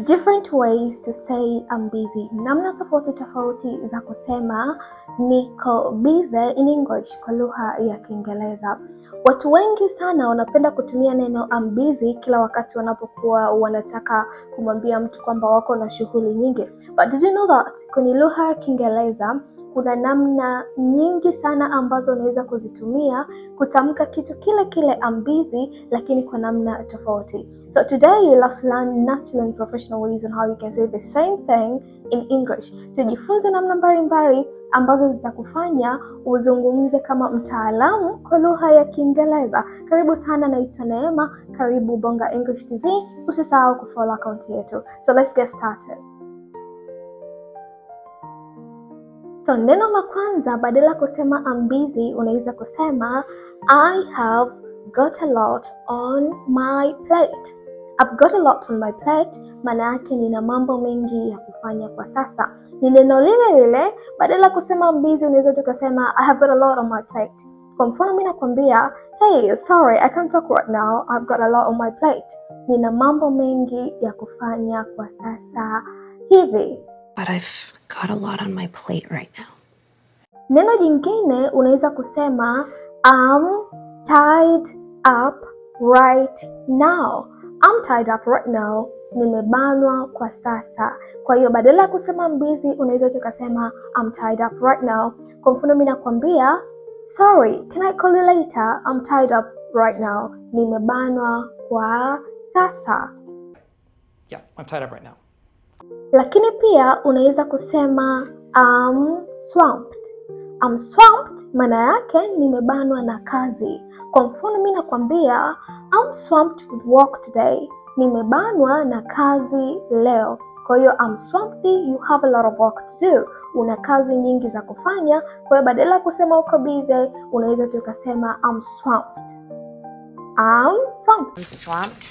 Different ways to say I'm busy. Namna tofauti za kusema niko busy in English kwa lugha ya Kiingereza. Watu wengi sana wanapenda kutumia neno I'm busy kila wakati wanapokuwa wanataka kumwambia mtu kwamba wako na shughuli nyingi. But did you know that kwenye lugha ya Kiingereza kuna namna nyingi sana ambazo unaweza kuzitumia kutamka kitu kile I'm busy lakini kwa namna tofauti. So today let's learn natural and professional ways on how you can say the same thing in English. Tujifunze namna mbalimbali ambazo zitakufanya uzungumze kama mtaalamu kwa lugha ya Kiingereza. Karibu sana, naitwa Neema, karibu Bonga English TZ. Usisahau kufollow account yetu. So let's get started. So neno la kwanza, badala kusema I'm busy, unaweza kusema I have got a lot on my plate. I've got a lot on my plate, maana yake nina mambo mengi ya kufanya kwa sasa. Ni neno lile, badala kusema I'm busy, unaweza tukasema I have got a lot on my plate. Kwa mfano mimi nakwambia, hey, sorry, I can't talk right now. I've got a lot on my plate. Nina mambo mengi ya kufanya kwa sasa hivi. But I've got a lot on my plate right now. Neno jingine unaweza kusema I'm tied up right now. I'm tied up right now. Nimebanwa kwa sasa. Kwa hiyo badala ya kusema I'm busy, unaweza tukasema I'm tied up right now. Kwa mfano mimi nakwambia, sorry, can I call you later? I'm tied up right now. Nimebanwa kwa sasa. Yeah, I'm tied up right now. Lakini pia unaweza kusema I'm swamped. I'm swamped maana yake nimebanwa na kazi. Kwa mfano mimi nakwambia I'm swamped with work today. Nimebanwa na kazi leo. Kwa hiyo I'm swamped, you have a lot of work to do. Una kazi nyingi za kufanya. Kwa hiyo badala kusema uko busy, unaweza tukasema I'm swamped. I'm swamped. I'm swamped.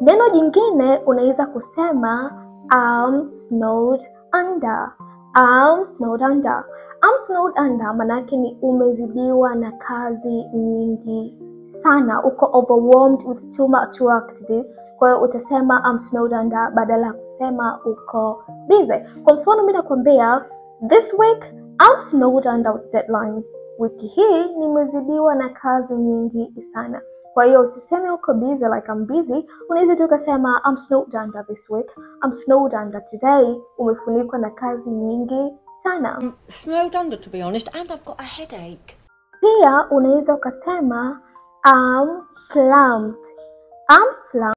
Neno jingine unaweza kusema I'm snowed under. I'm snowed under. I'm snowed under manake ni umezidiwa na kazi nyingi sana. Uko overwhelmed with too much work to do. Kwa hiyo utasema I'm snowed under badala ya kusema uko busy. Kwa mfano mimi nakwambia, this week I'm snowed under with deadlines. Wiki hii nimezidiwa na kazi nyingi sana. Kwa hiyo usiseme uko busy like I'm busy, unaweza tu kusema I'm snowed under this week. I'm snowed under today. Umefunikwa na kazi nyingi sana. I'm snowed under, to be honest, and I've got a headache. Pia unaweza ukasema I'm slumped. I'm slumped.